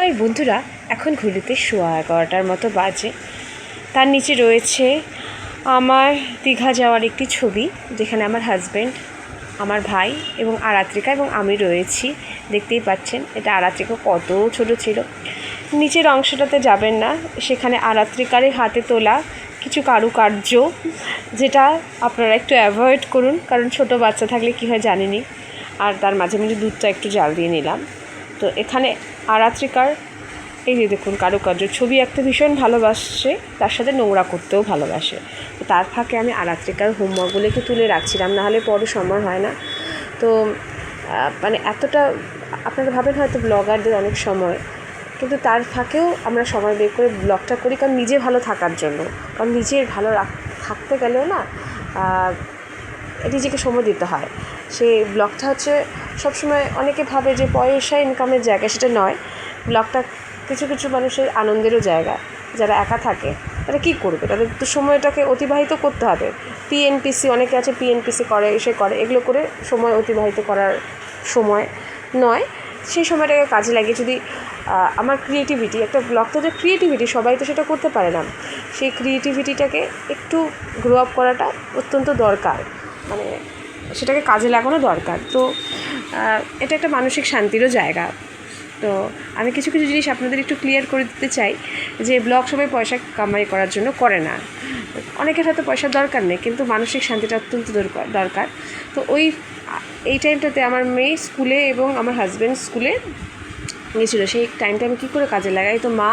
High বন্ধুরা, এখন ঘড়িতে 11:15 মতো বাজে। তার নিচে রয়েছে আমার দীঘা যাওয়ার একটি ছবি, যেখানে আমার হাজব্যান্ড, আমার ভাই এবং আরাত্রিকা এবং আমি রয়েছি। দেখতেই পাচ্ছেন এটা আরাত্রিকা কত ছোট ছিল। নিচের অংশটাতে যাবেন না, সেখানে আরাত্রিকারই হাতে তোলা কিছু কারুকার্য, যেটা আপনারা একটু অ্যাভয়েড করুন, কারণ ছোট বাচ্চা থাকলে কী হয় জানেনি। আর তার মাঝে মাঝে দুধটা একটু জাল দিয়ে নিলাম। তো এখানে আরাত্রিকার এই যে দেখুন কারুকার্য, ছবি আঁকতে ভীষণ ভালোবাসে, তার সাথে নোংরা করতেও ভালোবাসে। তো তার ফাঁকে আমি আরাত্রিকার হোমওয়ার্কগুলো একটু তুলে রাখছিলাম, নাহলে পরে সময় হয় না। তো মানে এতটা আপনারা ভাবেন হয়তো ব্লগারদের অনেক সময়, কিন্তু তার ফাঁকেও আমরা সময় বের করে ব্লগটা করি, কারণ নিজে ভালো থাকার জন্য। কারণ নিজের ভালো থাকতে গেলেও না নিজেকে সময় দিতে হয়। সেই ব্লগটা হচ্ছে সবসময় অনেকে ভাবে যে পয়সা ইনকামের জায়গা, সেটা নয়। ব্লগটা কিছু কিছু মানুষের আনন্দেরও জায়গা। যারা একা থাকে তারা কী করবে, তাদের তো সময়টাকে অতিবাহিত করতে হবে। পিএনপিসি অনেকে আছে, পিএনপিসি করে, এসে করে, এগুলো করে সময় অতিবাহিত করার সময় নয়। সেই সময়টাকে কাজে লাগিয়ে যদি আমার ক্রিয়েটিভিটি, একটা ব্লগ তো যে ক্রিয়েটিভিটি, সবাই তো সেটা করতে পারে না। সেই ক্রিয়েটিভিটিটাকে একটু গ্রো আপ করাটা অত্যন্ত দরকার, মানে সেটাকে কাজে লাগানো দরকার। তো এটা একটা মানসিক শান্তিরও জায়গা। তো আমি কিছু কিছু জিনিস আপনাদের একটু ক্লিয়ার করে দিতে চাই, যে ব্লগ সবাই পয়সা কামাই করার জন্য করে না। অনেকের হয়তো পয়সার দরকার নেই, কিন্তু মানসিক শান্তিটা অত্যন্ত দরকার। তো এই টাইমটাতে আমার মেয়ে স্কুলে এবং আমার হাজব্যান্ড স্কুলে গেছিলো। সেই টাইমটা আমি কী করে কাজে লাগাই, তো মা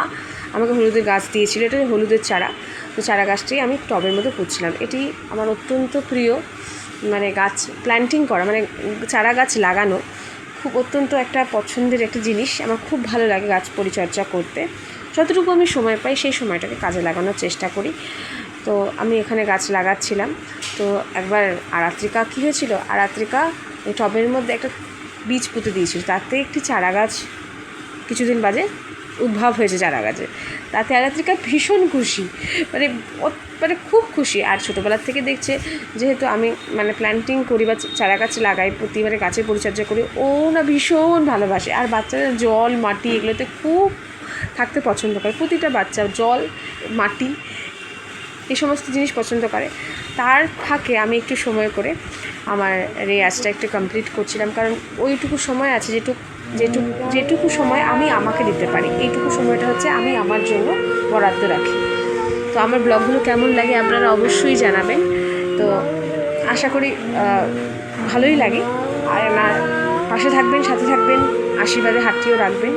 আমাকে হলুদের গাছ দিয়েছিল, এটা হলুদের চারা। তো চারা গাছটি আমি টবের মধ্যে পুঁতছিলাম। এটি আমার অত্যন্ত প্রিয়, মানে গাছ প্ল্যান্টিং করা, মানে চারা গাছ লাগানো খুব অত্যন্ত একটা পছন্দের একটা জিনিস। আমার খুব ভালো লাগে গাছ পরিচর্যা করতে। যতটুকু আমি সময় পাই সেই সময়টাকে কাজে লাগানোর চেষ্টা করি। তো আমি এখানে গাছ লাগাচ্ছিলাম। তো একবার আরাত্রিকা কী হয়েছিল, আরাত্রিকা টবের মধ্যে একটা বীজ পুঁতে দিয়েছিল, তাতে একটি চারা গাছ কিছুদিন বাদে উদ্ভব হয়েছে চারা গাছে। তাতে আরাত্রিকা ভীষণ খুশি, মানে খুব খুশি। আর ছোটোবেলার থেকে দেখছে, যেহেতু আমি মানে প্ল্যান্টিং করি বা চারা গাছ লাগাই, প্রতিবারে গাছের পরিচর্যা করি, ও না ভীষণ ভালোবাসে। আর বাচ্চারা জল মাটি এগুলোতে খুব থাকতে পছন্দ করে। প্রতিটা বাচ্চা জল মাটি এই সমস্ত জিনিস পছন্দ করে। তার ফাঁকে আমি একটু সময় করে আমার রেয়াজটা একটু কমপ্লিট করছিলাম, কারণ ওইটুকু সময় আছে যেটুকু সময় আমি আমাকে দিতে পারি, এইটুকু সময়টা হচ্ছে আমি আমার জন্য বরাদ্দ রাখি। তো আমার ব্লগগুলো কেমন লাগে আপনারা অবশ্যই জানাবেন। তো আশা করি ভালোই লাগে। আর আমার পাশে থাকবেন, সাথে থাকবেন, আশীর্বাদে হাতটিও রাখবেন।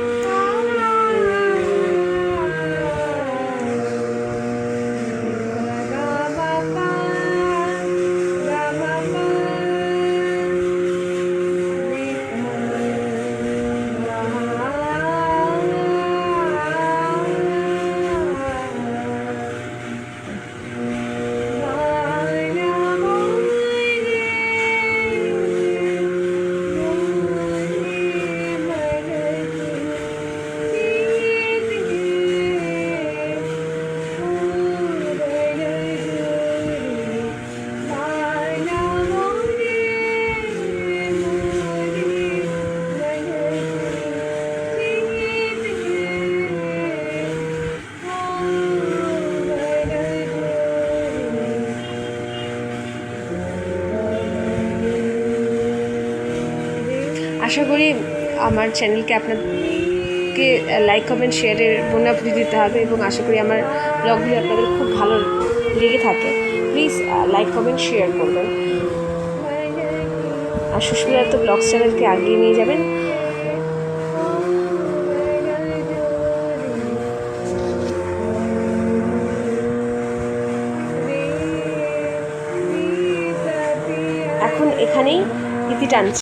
আশা করি আমার চ্যানেলকে আপনাদেরকে লাইক কমেন্ট শেয়ারের বন্যাভূতি দিতে হবে, এবং আশা করি আমার ব্লগগুলি আপনাদের খুব ভালো লেগে থাকে। প্লিজ লাইক কমেন্ট শেয়ার করবেন, আর সুস্মিতা দত্ত ব্লগস চ্যানেলকে এগিয়ে নিয়ে যাবেন। এখন এখানেই ইতি টানছি।